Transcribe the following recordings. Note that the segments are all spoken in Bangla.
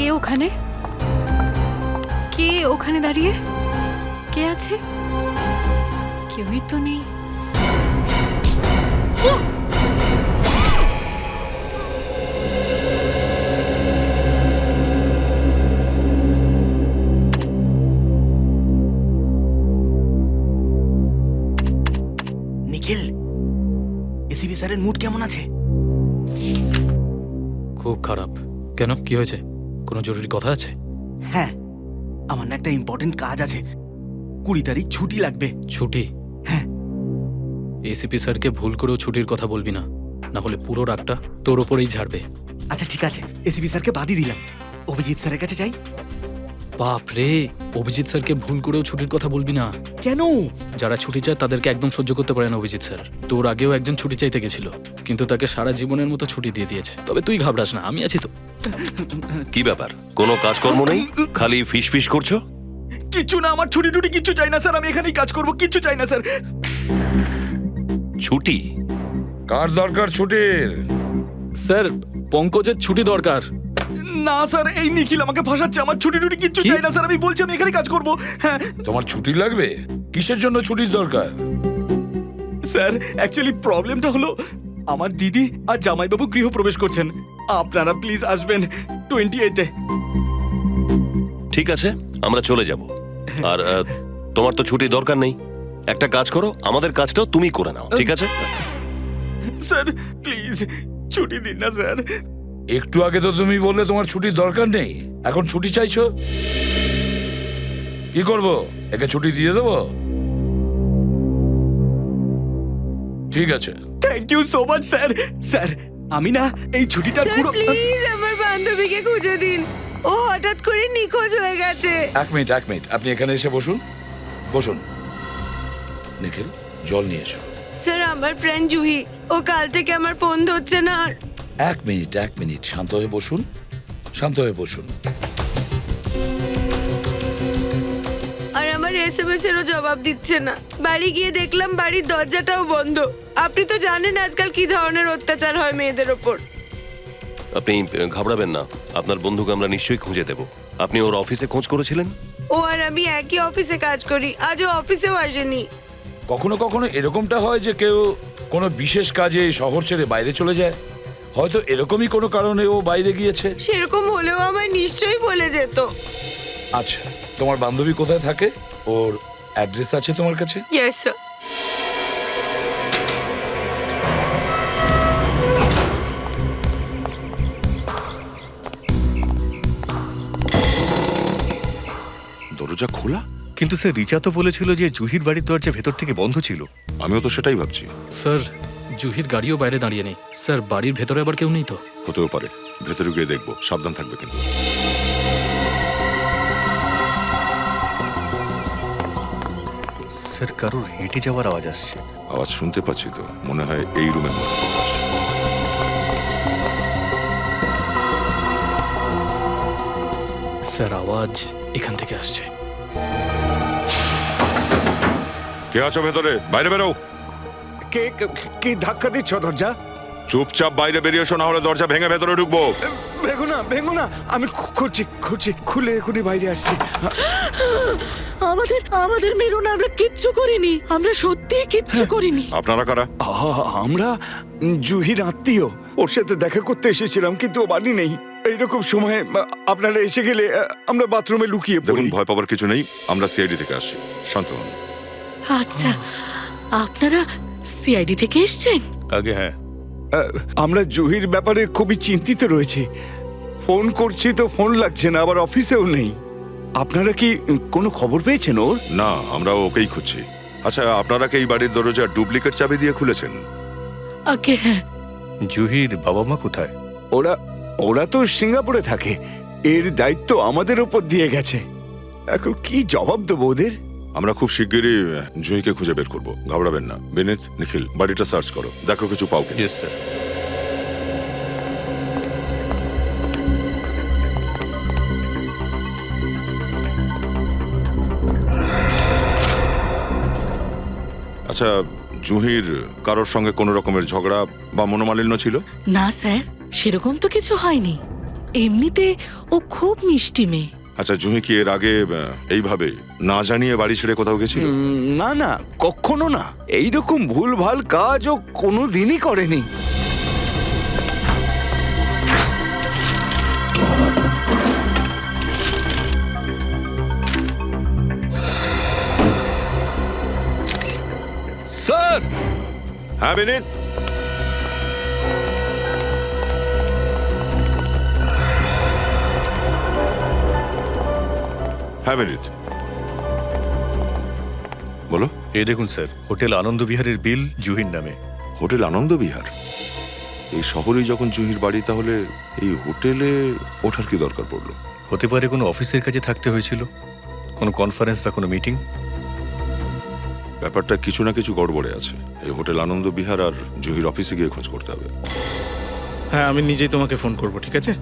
কে ওখানে? কে ওখানে দাঁড়িয়ে? কে আছে? কেউই তো নেই। নিখিল, এসিপি স্যারের মুড কেমন আছে? খুব খারাপ। কেন, কি হয়েছে? কোনো জরুরি কথা আছে? হ্যাঁ, আমার না একটা ইম্পর্টেন্ট কাজ আছে। 20 তারিখ ছুটি লাগবে। ছুটি? হ্যাঁ। এসিপি স্যারকে ভুল করেও ছুটির কথা বলবি না, না হলে পুরো রাগটা তোর ওপরেই ঝাড়বে। আচ্ছা ঠিক আছে, এসিপি স্যারকে বাদই দিলাম। অভিজিৎ স্যারের কাছে যাই। বাপ রে, অভিজিৎ স্যারকে ভুল করেও ছুটির কথা বলবি না। কেন? যারা ছুটি চায় তাদেরকে একদম সহ্য করতে পারে না অভিজিৎ স্যার। তোর আগেও একজন ছুটি চাইতে গেছিল, কিন্তু তাকে সারা জীবনের মতো ছুটি দিয়ে দিয়েছে। তবে তুই ঘাবড়াস না, আমি আছি তো। কি ব্যাপার, কোনো কাজকর্ম নেই, খালি ফিস ফিস করছো? কিচ্ছু না, আমার ছুটি টুটি কিচ্ছু চাই না স্যার, আমি এখানেই কাজ করব, কিচ্ছু চাই না স্যার। ছুটি? কার দরকার ছুটির? স্যার, পঙ্কজের ছুটি দরকার। না স্যার, এই নিখিল আমাকে ফাঁসাচ্ছে, আমার ছুটি টুটি কিচ্ছু কি? চাই না স্যার, আমি বলছি আমি এখানেই কাজ করব। হ্যাঁ তোমার ছুটি লাগবে? কিসের জন্য ছুটির দরকার? স্যার, অ্যাকচুয়ালি প্রবলেমটা হলো আমার দিদি আর জামাইবাবু গৃহপ্রবেশ করছেন। আপনারা প্লিজ আসবেন 28-এ। ঠিক আছে, আমরা চলে যাব। আর তোমার তো ছুটি দরকার নেই। একটা কাজ করো, আমাদের কাজটাও তুমি করে নাও, ঠিক আছে? স্যার প্লিজ ছুটি দিন না স্যার। একটু আগে তো তুমি বললে তোমার ছুটির দরকার নেই, এখন ছুটি চাইছো? কি করব, একে ছুটি দিয়ে দেবো? ঠিক আছে। Thank you so much sir. Sir আমি না এই ছুটিটা পুরো প্লিজ আমার বান্ধবীকে খুঁজে দিন, ও হঠাৎ করে নিখোঁজ হয়ে গেছে। এক মিনিট, আপনি এখানে এসে বসুন। বসুন। নিখিল, জল নিয়ে এসো। স্যার আমার ফ্রেন্ড জুহি, ও কাল থেকে আমার ফোন ধরছে না। আর এক মিনিট, শান্ত হয়ে বসুন, শান্ত হয়ে বসুন। আর আমার এসএমএস এরও জবাব দিচ্ছে না। বাড়ি গিয়ে দেখলাম বাড়ির দরজাটাও বন্ধ। আপনি তো জানেন আজকাল কি ধরনের অত্যাচার হয় মেয়েদের ওপর। আপনি ঘাবড়াবেন না, আপনার বন্ধুকে আমরা নিশ্চয়ই খুঁজে দেব। আপনি ওর অফিসে খোঁজ করেছিলেন? ও আর আমি একই অফিসে কাজ করি, আজও অফিসেও আসেনি। কখনো কখনো এরকমটা হয় যে কেউ কোনো বিশেষ কাজে শহর ছেড়ে বাইরে চলে যায়। হয়তো এরকমই কোনো কারণে ও বাইরে গিয়েছে। সেরকম হলেও আমায় নিশ্চয়ই বলে যেত। আচ্ছা, তোমার বান্ধবী কোথায় থাকে? ওর অ্যাড্রেস আছে তোমার কাছে? Yes sir. দরজা খোলা? কিন্তু স্যার রিচা তো বলেছিল যে জুহির বাড়ির দরজা ভেতর থেকে বন্ধ ছিল। আমিও তো সেটাই ভাবছি। স্যার, জুহির গাড়িও বাইরে দাঁড়িয়ে নেই। স্যার, বাড়ির ভেতরে আবার কেউ নেই তো? হতেও পারে, ভেতরে গিয়ে দেখবো, সাবধান থাকবে কিন্তু। স্যার, কারোর হেঁটে যাওয়ার আওয়াজ আসছে। আওয়াজ শুনতে পাচ্ছি তো, মনে হয় এই রুমের মধ্যে থেকে আসছে। স্যার, আওয়াজ এখান থেকে আসছে। কে আছো ভেতরে? বাইরে বেরো। কি ধাক্কা দিচ্ছ দরজা? চুপচাপ বাইরে বেরিয়ে এসো, না হলে দরজা ভেঙে ভেতরে ঢুকবো। ভেঙো না, আমি খুলছি, খুলে এখনই বাইরে আসছি। আমাদের মেরো না, আমরা কিচ্ছু করিনি, আমরা সত্যি কিচ্ছু করিনি। আপনারা কারা? আমরা জুহির আত্মীয়, ওর সাথে দেখা করতে এসেছিলাম, কিন্তু ও বাড়ি নেই। এইরকম সময়ে আপনারা এসে গেলে আমরা বাথরুমে লুকিয়ে দেখুন, পড়ি। ভয় পাবার কিছু নেই, আমরা সিআইডি থেকে আসছি, শান্ত হন। আচ্ছা, আপনারা সিআইডি থেকে এসেছেন? আগে হ্যাঁ। আমরা জুহির ব্যাপারে খুবই চিন্তিত রয়েছি। ফোন করছি তো ফোন লাগছে না, আবার অফিসেও নেই। আপনারা কি কোনো খবর পেয়েছেন ওর? না, আমরা ওকেই খুঁজছি। আচ্ছা, আপনারা কি এই বাড়ির দরজা ডুপ্লিকেট চাবি দিয়ে খুলেছেন? ওকে, হ্যাঁ। জুহির বাবা মা কোথায়? ওরা তো সিঙ্গাপুরে থাকে, এর দায়িত্ব আমাদের ওপর দিয়ে গেছে। এখন কি জবাব দেবো ওদের? আমরা খুব শিগগিরই জুহিকে খুঁজে বের করবো, ঘাবড়াবেন না। বিনীত, নিখিল, বাড়িটা সার্চ করো, দেখো কিছু পাও কিনা। Yes sir. আচ্ছা, জুহির কারোর সঙ্গে কোনো রকমের ঝগড়া বা মনোমালিন্য ছিল? না স্যার, সেরকম তো কিছু হয়নি। এমনিতে ও খুব মিষ্টি মেয়ে। আচ্ছা, জুহি কি এর আগে এইভাবে না জানিয়ে বাড়ি ছেড়ে কোথাও গেছিল? না না, কখনো না। এইরকম ভুলভাল কাজ ও কোনো দিনই করেনি। স্যার! হ্যাঁ বিনীত, হ্যাঁ বিনীত, বলো। এই দেখুন স্যার, হোটেল আনন্দ বিহারের বিল জুহির নামে। হোটেল আনন্দ বিহার? এই শহরেই যখন জুহির বাড়ি, তাহলে এই হোটেলে ওঠার কি দরকার পড়লো? হতে পারে কোনো অফিসের কাছে থাকতে হয়েছিল, কোনো কনফারেন্স বা কোনো মিটিং। ব্যাপারটা কিছু না কিছু গড়বড়ে আছে। এই হোটেল আনন্দ বিহার আর জুহির অফিসে গিয়ে খোঁজ করতে হবে। হ্যাঁ, আমি নিজেই তোমাকে ফোন করব, ঠিক আছে?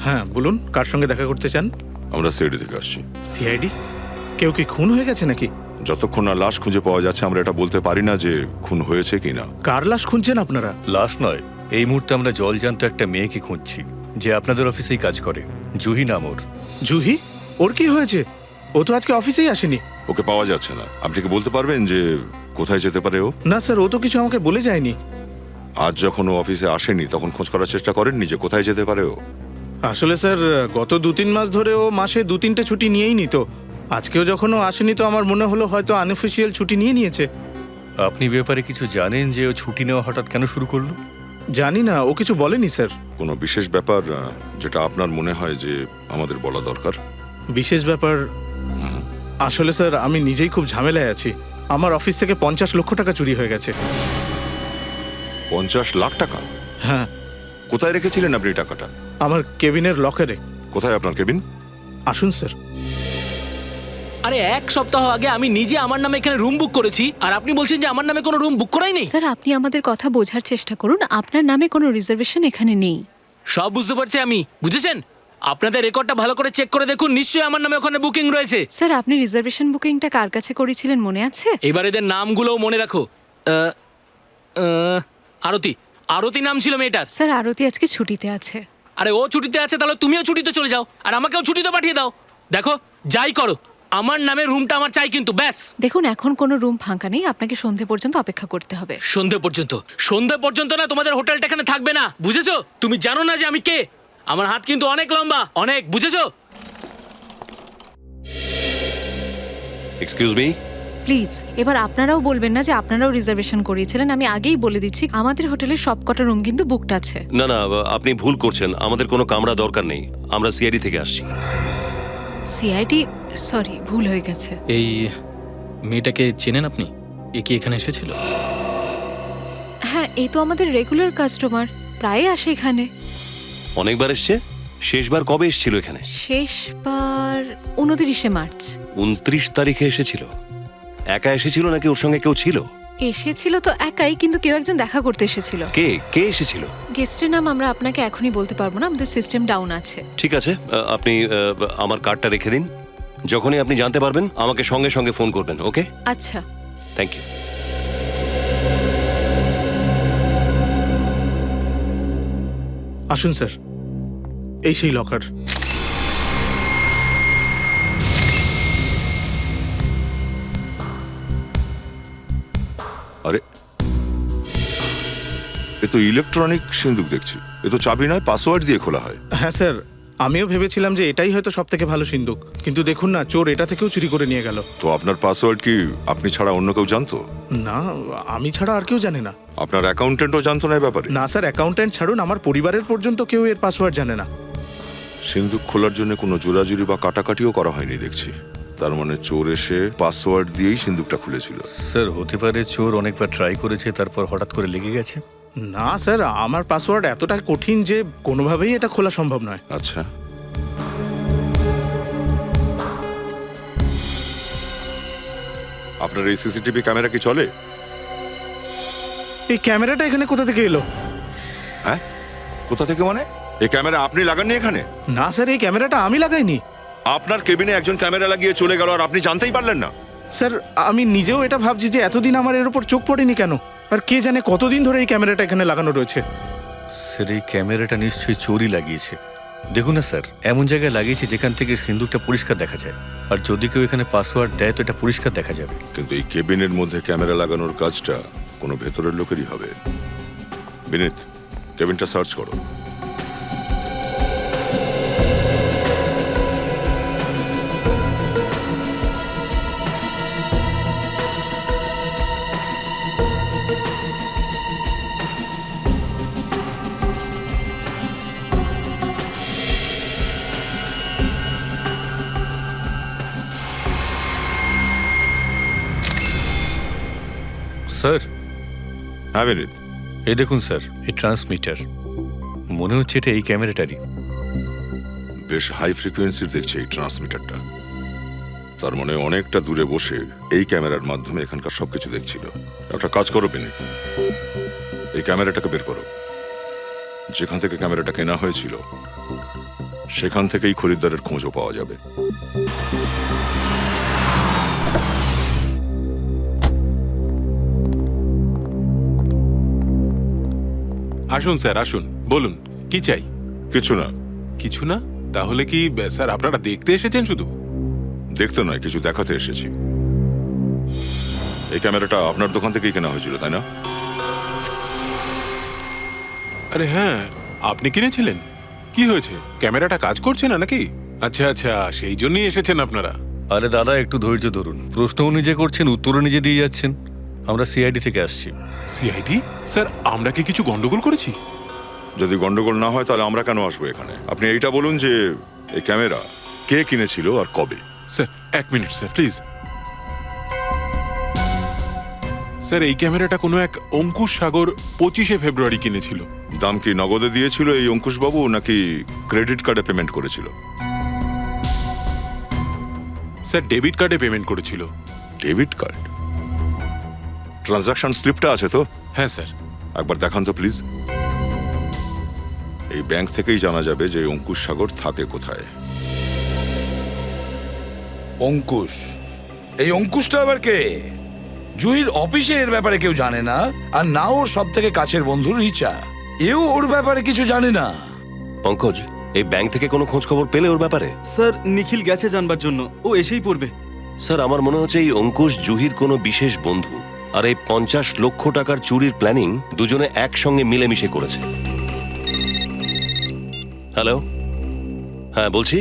হ্যাঁ বলুন, কার সঙ্গে দেখা করতে চান? আমরা সিআইডি থেকে আসছি। সিআইডি? কেউ কি খুন হয়ে গেছে নাকি? যতক্ষণ না লাশ খুঁজে পাওয়া যাচ্ছে, আমরা এটা বলতে পারি না যে খুন হয়েছে কিনা। কার লাশ খুঁজছেন আপনারা? লাশ নয়, এই মুহূর্তে আমরা জলজান্ত একটা মেয়েকে খুঁজছি, যে আপনাদের অফিসেই কাজ করে। জুহি নাম ওর। জুহি? ওর কি হয়েছে? ও তো আজকে অফিসেই আসেনি। ওকে পাওয়া যাচ্ছে না। আপনি কি বলতে পারবেন যে কোথায় যেতে পারে ও? না স্যার, ও তো কিছু আমাকে বলে যায়নি। আজ যখন ও অফিসে আসেনি, তখন খোঁজ করার চেষ্টা করেননি যে কোথায় যেতে পারে ও? আসলে স্যার, গত 2-3 মাস ধরে ও মাসে 2-3টে ছুটি নিয়েই নিত। আজকেও যখন ও আসেনি, তো আমার মনে হলো হয়তো আনঅফিসিয়াল ছুটি নিয়ে নিয়েছে। আপনি ব্যাপারে কিছু জানেন যে ও ছুটি নেওয়া হঠাৎ কেন শুরু করলো? জানি না, ও কিছু বলেনি স্যার। কোনো বিশেষ ব্যাপার যেটা আপনার মনে হয় যে আমাদের বলা দরকার? বিশেষ ব্যাপার? আসলে স্যার, আমি নিজেই খুব ঝামেলায় আছি। আমার অফিস থেকে 50 লক্ষ টাকা চুরি হয়ে গেছে। 50 লাখ টাকা? হ্যাঁ। কোথায় রেখেছিলেন আপনি টাকাটা? আমার কেবিনের লকারে। কোথায় আপনার কেবিন? আসুন স্যার। আরে 1 সপ্তাহ আগে আমি নিজে আমার নামে এখানে রুম বুক করেছি, আর আপনি বলছেন যে আমার নামে কোনো রুম বুক করাই নেই। স্যার, আপনি আমাদের কথা বোঝার চেষ্টা করুন। আপনার নামে কোনো রিজার্ভেশন এখানে নেই। সব বুঝতে পারছি আমি, বুঝেছেন? আপনাদের রেকর্ডটা ভালো করে চেক করে দেখুন, নিশ্চয়ই আমার নামে ওখানে বুকিং রয়েছে। স্যার, আপনি রিজার্ভেশন বুকিংটা কার কাছে করেছিলেন মনে আছে? এবার এদের নামগুলোও মনে রাখো। আরতি, আরতি নাম ছিল মেয়েটার। স্যার, আরতি আজকে ছুটিতে আছে। আরে ও ছুটিতে আছে, তাহলে তুমিও ছুটিতে চলে যাও, আর আমাকেও ছুটিতে পাঠিয়ে দাও। দেখো, যাই করো, আমার নামে রুমটা আমার চাই কিন্তু, ব্যাস। দেখুন, এখন কোনো রুম ফাঁকা নেই। আপনাকে সন্ধে পর্যন্ত অপেক্ষা করতে হবে। সন্ধে পর্যন্ত? সন্ধে পর্যন্ত না, তোমাদের হোটেলটা এখানে থাকবে না, বুঝেছো? তুমি জানো না যে আমি কে? আমার হাত কিন্তু অনেক লম্বা, অনেক, বুঝেছো? Excuse me. প্লিজ, এবার আপনারাও বলবেন না যে আপনারাও রিজার্ভেশন করিয়েছিলেন। আমি আগেই বলে দিচ্ছি, আমাদের হোটেলের সবকটা রুম কিন্তু বুকড আছে। না না, আপনি ভুল করছেন। আমাদের কোনো কামরা দরকার নেই, আমরা সিআইডি থেকে আসছি। সিআইডি? সরি, ভুল হয়ে গেছে। এই মেয়েটাকে চেনেন আপনি? এ কি এখানে এসেছিল? হ্যাঁ, এই তো আমাদের রেগুলার কাস্টমার, প্রায় আসে এখানে। অনেকবার এসছে? শেষবার কবে এসেছিল এখানে? শেষবার 29শে মার্চ। 29 তারিখে এসেছিল? একা এসেছিল নাকি ওর সঙ্গে কেউ ছিল? এসেছিল তো একাই, কিন্তু কেউ একজন দেখা করতে এসেছিল। কে কে এসেছিল? গেস্টের নাম আমরা আপনাকে এখনই বলতে পারবো না, আমাদের সিস্টেম ডাউন আছে। ঠিক আছে, আপনি আমার কার্ডটা রেখে দিন। যখনই আপনি জানতে পারবেন আমাকে সঙ্গে সঙ্গে ফোন করবেন, ওকে? আচ্ছা। Thank you. আসুন স্যার, এই সেই লকার। আরে, এ তো ইলেকট্রনিক সিন্দুক দেখছি। এ তো চাবি নয়, পাসওয়ার্ড দিয়ে খোলা হয়। হ্যাঁ স্যার, আমিও ভেবেছিলাম যে এটাই হয়তো সব থেকে ভালো সিন্দুক, কিন্তু দেখুন না, চোর এটা থেকেও চুরি করে নিয়ে গেল। তো আপনার পাসওয়ার্ড কি আপনি ছাড়া অন্য কেউ জানতো? না, আমি ছাড়া আর কেউ জানে না। আপনার অ্যাকাউন্টেন্টও জানতো না এই ব্যাপারে? না স্যার, অ্যাকাউন্ট্যান্ট ছাড়ুন, আমার পরিবারের পর্যন্ত কেউ এর পাসওয়ার্ড জানে না। সিন্দুক খোলার জন্য কোনো জোরাজুরি বা কাটাকাটিও করা হয়নি দেখছি। তার মানে চোর এসে পাসওয়ার্ড দিয়েই সিন্দুকটা খুলেছিল। স্যার, হতে পারে চোর অনেকবার ট্রাই করেছে, তারপর হঠাৎ করে লেগে গেছে। না স্যার, আমার পাসওয়ার্ড এতটা কঠিন যে কোনোভাবেই এটা খোলা সম্ভব নয়। আচ্ছা, আপনার এই সিসিটিভি ক্যামেরা কি চলে? এই ক্যামেরাটা এখানে কোথা থেকে এলো? হ্যাঁ, কোথা থেকে মানে? এই ক্যামেরা আপনি লাগাননি এখানে? না স্যার, এই ক্যামেরাটা আমি লাগাইনি। আপনার কেবিনে একজন ক্যামেরা লাগিয়ে চলে গেল আর আপনি জানতেই পারলেন না? স্যার, আমি নিজেও এটা ভাবছি যে এতদিন আমার এর উপর চোখ পড়েনি কেন, আর কে জানে কতদিন ধরে এই ক্যামেরাটা এখানে লাগানো রয়েছে। স্যার, এই ক্যামেরাটা নিশ্চয়ই চোরই লাগিয়েছে। দেখুন না স্যার, এমন জায়গায় লাগিয়েছি যেখান থেকে সিন্দুকটা পরিষ্কার দেখা যায়। আর যদি কেউ এখানে পাসওয়ার্ড দেয় তো এটা পরিষ্কার দেখা যাবে। কিন্তু এই কেবিনের মধ্যে ক্যামেরা লাগানোর কাজটা কোনো ভেতরের লোকেরই হবে। বিনীত, কেবিনটা সার্চ করো। স্যার, হ্যাঁ বিনীত, এই দেখুন স্যার, এই ট্রান্সমিটার মনে হচ্ছে এটা এই ক্যামেরাটারই। বেশ হাই ফ্রিকোয়েন্সির দেখছে এই ট্রান্সমিটারটা। তার মানে অনেকটা দূরে বসে এই ক্যামেরার মাধ্যমে এখানকার সবকিছু দেখছিল। একটা কাজ করো বিনীত, এই ক্যামেরাটাকে বের করো। যেখান থেকে ক্যামেরাটা কেনা হয়েছিল সেখান থেকেই খরিদ্দারের খোঁজও পাওয়া যাবে। আসুন স্যার, আসুন, বলুন কি চাই। কিছু না। কিছু না? তাহলে কি স্যার আপনারা দেখতে এসেছেন? শুধু দেখতে নয়, কিছু দেখাতে এসেছি। এই ক্যামেরাটা আপনার দোকান থেকেই কেনা হয়েছিল, তাই না? আরে হ্যাঁ, আপনি কিনেছিলেন। কি হয়েছে, ক্যামেরাটা কাজ করছে না নাকি? আচ্ছা আচ্ছা, সেই জন্যই এসেছেন আপনারা। আরে দাদা, একটু ধৈর্য ধরুন। প্রশ্নও নিজে করছেন, উত্তরও নিজে দিয়ে যাচ্ছেন। আমরা সিআইডি থেকে আসছি। সিআইডি? স্যার, আমরা কি কিছু গন্ডগোল করেছি? যদি গন্ডগোল না হয় তাহলে আমরা কেন আসবো এখানে? আপনি এইটা বলুন যে এই ক্যামেরা কে কিনেছিল আর কবে। স্যার, এক মিনিট স্যার, প্লিজ। স্যার, এই ক্যামেরাটা কোনো এক অঙ্কুশ সাগর 25শে ফেব্রুয়ারি কিনেছিল। দাম কি নগদে দিয়েছিল এই অঙ্কুশ বাবু, নাকি ক্রেডিট কার্ডে পেমেন্ট করেছিল? স্যার, ডেবিট কার্ডে পেমেন্ট করেছিল। Debit card? ট্রানজাকশন স্লিপটা আছে তো? হ্যাঁ স্যার। একবার দেখান তো প্লিজ। এই ব্যাংক থেকেই জানা যাবে যে অঙ্কুশ সাগর থাকে কোথায়। অঙ্কুশ? এই অঙ্কুশটা আবার কে? জুহির অফিসে এর ব্যাপারে কেউ জানে না, আর না ওর সব থেকে কাছের বন্ধু রিচা, এও ওর ব্যাপারে কিছু জানে না। পঙ্কজ, এই ব্যাংক থেকে কোনো খোঁজ খবর পেলে ওর ব্যাপারে? স্যার, নিখিল গেছে জানবার জন্য, ও এসেই পড়বে। স্যার, আমার মনে হচ্ছে এই অঙ্কুশ জুহির কোনো বিশেষ বন্ধু, আর এই 50 লক্ষ টাকার চুরির প্ল্যানিং দুজনে একসঙ্গে মিলেমিশে করেছে। হ্যালো, হ্যাঁ বলছি।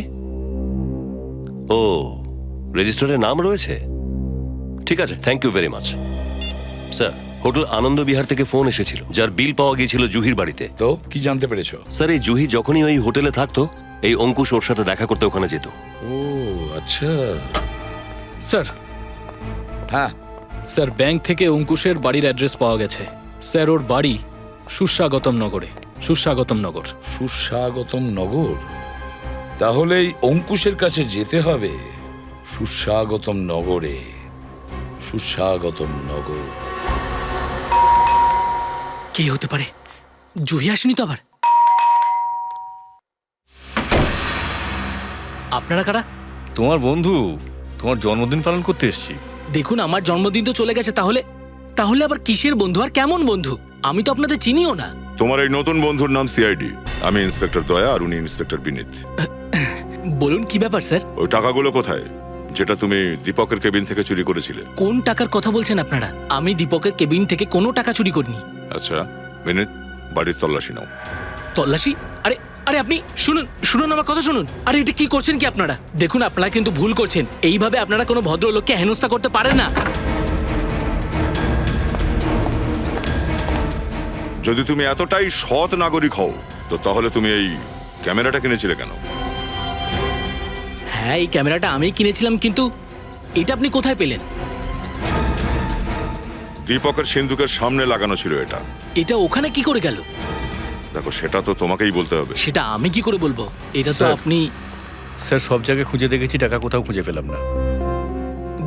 ও, রেজিস্টারে নাম রয়েছে? ঠিক আছে, thank you very much. Sir, hotel Anand Vihar থেকে ফোন এসেছিল, যার বিল পাওয়া গিয়েছিল জুহির বাড়িতে। তো কি জানতে পেরেছো? স্যার, এই জুহি যখনই ওই হোটেলে থাকতো, এই অঙ্কুশ ওর সাথে দেখা করতে ওখানে যেত। ও আচ্ছা। স্যার, হ্যাঁ স্যার, ব্যাংক থেকে অঙ্কুশের বাড়ির অ্যাড্রেস পাওয়া গেছে। স্যার, ওর বাড়ি সুস্বাগতম নগরে। সুস্বাগতম নগর। সুস্বাগতম নগর? তাহলে এই অঙ্কুশের কাছে যেতে হবে সুস্বাগতম নগরে। সুস্বাগতম নগর কে হতে পারে? জুহি আসেনি তো আবার? আপনারা কারা? তোমার বন্ধু, তোমার জন্মদিন পালন করতে এসেছি। দেখুন, আমার জন্মদিন তো চলে গেছে, তাহলে তাহলে আবার কিসের বন্ধু আর কেমন বন্ধু? আমি তো আপনাদের চিনিও না। তোমার এই নতুন বন্ধুর নাম সিআইডি। আমি ইন্সপেক্টর দয়া আর উনি ইন্সপেক্টর বিনীত। বলুন কি ব্যাপার স্যার? ওই টাকাগুলো কোথায় যেটা তুমি দীপকের কেবিন থেকে চুরি করেছিলে? কোন টাকার কথা বলছেন আপনারা? আমি দীপকের কেবিন থেকে কোনো টাকা চুরি করিনি। আচ্ছা বিনীত, বাড়ির তল্লাশি নাও। তল্লাশি? আরে আরে আপনি শুনুন, শুনুন আমার কথা শুনুন। আরে এটা কি করছেন কি আপনারা? দেখুন, আপনারা কিন্তু ভুল করছেন। এইভাবে আপনারা কোনো ভদ্রলোককে হেনস্থা করতে পারেন না। যদি তুমি এতটাই সৎ নাগরিক হও তো তাহলে তুমি এই ক্যামেরাটা কিনেছিলে কেন? হ্যাঁ, এই ক্যামেরাটা আমিই কিনেছিলাম, কিন্তু এটা আপনি কোথায় পেলেন? দীপকের সিন্ধুকের সামনে লাগানো ছিল এটা। এটা ওখানে কি করে গেল? দেখো, সেটা তো তোমাকেই বলতে হবে। সেটা আমি কি করে বলবো? এটা তো স্যার। আপনি স্যার, সব জায়গায় খুঁজে দেখেছি, টাকা কোথাও খুঁজে পেলাম না।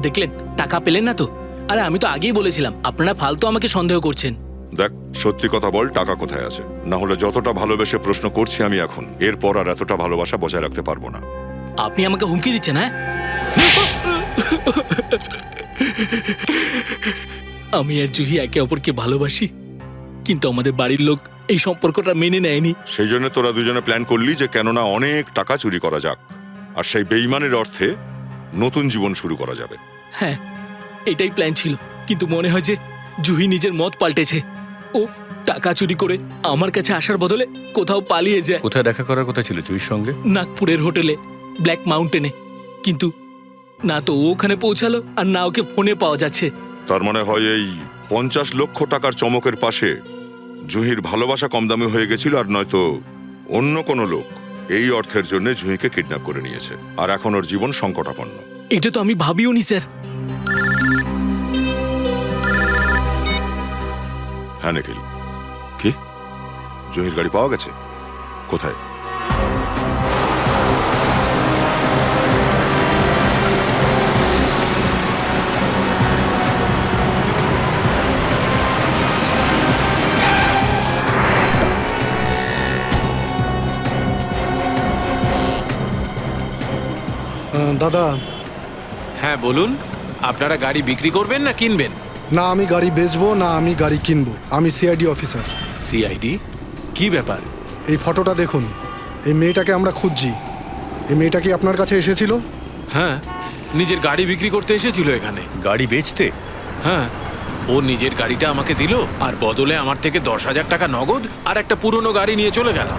দেখলেন, টাকা পেলেন না তো? আরে আমি তো আগেই বলেছিলাম, আপনারা ফালতু আমাকে সন্দেহ করছেন। দেখ, সত্যি কথা বল, টাকা কোথায় আছে? না হলে যতটা ভালোবেসে প্রশ্ন করছি আমি এখন, এরপর আর এতটা ভালোবাসা বজায় রাখতে পারবো না। আপনি আমাকে হুমকি দিচ্ছেন? হ্যাঁ, আমি আর জুহি একে অপরকে ভালোবাসি, কিন্তু আমাদের বাড়ির লোক এই সম্পর্কটা মেনে নেয়নি। সেই জন্য তোরা দুজনে প্ল্যান করলি যে কেননা অনেক টাকা চুরি করা যাক আর সেই বেইমানের অর্থে নতুন জীবন শুরু করা যাবে। হ্যাঁ, এটাই প্ল্যান ছিল, কিন্তু মনে হয় যে জুহি নিজের মত পাল্টেছে। ও টাকা চুরি করে আমার কাছে আসার বদলে কোথাও পালিয়ে যায়। কোথায় দেখা করার কথা ছিল জুহির সঙ্গে? নাগপুরের হোটেলে, ব্ল্যাক মাউন্টেনে। কিন্তু না তো ও ওখানে পৌঁছালো আর না ওকে ফোনে পাওয়া যাচ্ছে। তার মানে হয় এই 50 লক্ষ টাকার চমকের পাশে জুহির ভালোবাসা কম দামে হয়ে গেছিল, আর নয়তো অন্য কোনো লোক এই অর্থের জন্য জুহিকে কিডন্যাপ করে নিয়েছে আর এখন ওর জীবন সংকটাপন্ন। এটা তো আমি ভাবিও নি স্যার। হ্যাঁ নিখিল, কি জহির গাড়ি পাওয়া গেছে? কোথায়? দাদা। হ্যাঁ বলুন, আপনারা গাড়ি বিক্রি করবেন না কিনবেন? না আমি গাড়ি বেচবো, না আমি গাড়ি কিনবো। আমি সিআইডি অফিসার। সিআইডি? কি ব্যাপার? এই ফটোটা দেখুন, এই মেয়েটাকে আমরা খুঁজছি। এই মেয়েটা কি আপনার কাছে এসেছিল? হ্যাঁ, নিজের গাড়ি বিক্রি করতে এসেছিল এখানে। গাড়ি বেচতে? হ্যাঁ, ও নিজের গাড়িটা আমাকে দিল আর বদলে আমার থেকে 10,000 টাকা নগদ আর একটা পুরনো গাড়ি নিয়ে চলে গেল।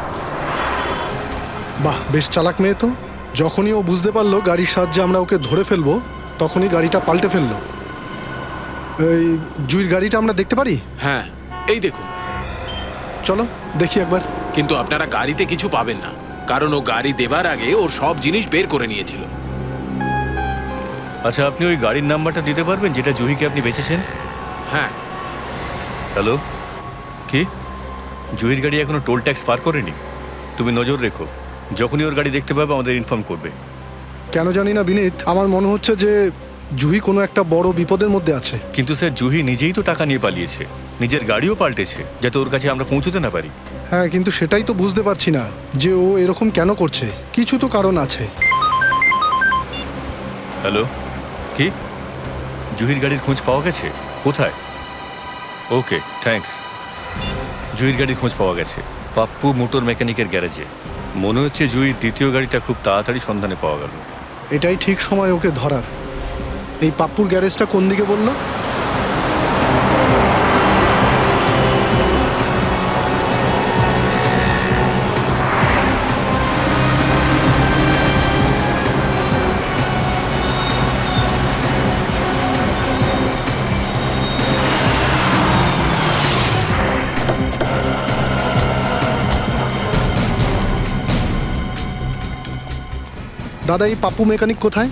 বাহ, বেশ চালাক মেয়ে তো। যখনই ও বুঝতে পারলো গাড়ির সাহায্যে আমরা ওকে ধরে ফেলবো, তখনই গাড়িটা পাল্টে ফেললো। এই জুইর গাড়িটা আমরা দেখতে পারি? হ্যাঁ, এই দেখুন। চলো দেখি একবার। কিন্তু আপনারা গাড়িতে কিছু পাবেন না, কারণ ও গাড়ি দেবার আগে ওর সব জিনিস বের করে নিয়েছিল। আচ্ছা, আপনি ওই গাড়ির নাম্বারটা দিতে পারবেন যেটা জুহিকে আপনি বেচেছেন? হ্যাঁ। হ্যালো, কি জুহির গাড়ি এখনো টোল ট্যাক্স পার করেনি? তুমি নজর রেখো, যখনই ওর গাড়ি দেখতে পাবে আমাদের ইনফর্ম করবে। কেন জানি না বিনীত, আমার মনে হচ্ছে যে জুহি কোনো একটা বড় বিপদের মধ্যে আছে। কিন্তু স্যার, জুহি নিজেই তো টাকা নিয়ে পালিয়েছে, নিজের গাড়িও পাল্টেছে যাতে ওর কাছে আমরা পৌঁছতে না পারি। হ্যাঁ, কিন্তু সেটাই তো বুঝতে পারছি না যে ও এরকম কেন করছে। কিছু তো কারণ আছে। হ্যালো, কি জুহির গাড়ির খোঁজ পাওয়া গেছে? কোথায়? ওকে, থ্যাঙ্কস। জুহির গাড়ির খোঁজ পাওয়া গেছে পাপ্পু মোটর মেকানিকের গ্যারেজে। মনে হচ্ছে জুহির দ্বিতীয় গাড়িটা খুব তাড়াতাড়ি সন্ধানে পাওয়া গেল। এটাই ঠিক সময় ওকে ধরার। এই পাপ্পুর গ্যারেজটা কোন দিকে বললো? দাদা, এই পাপ্পু মেকানিক কোথায়?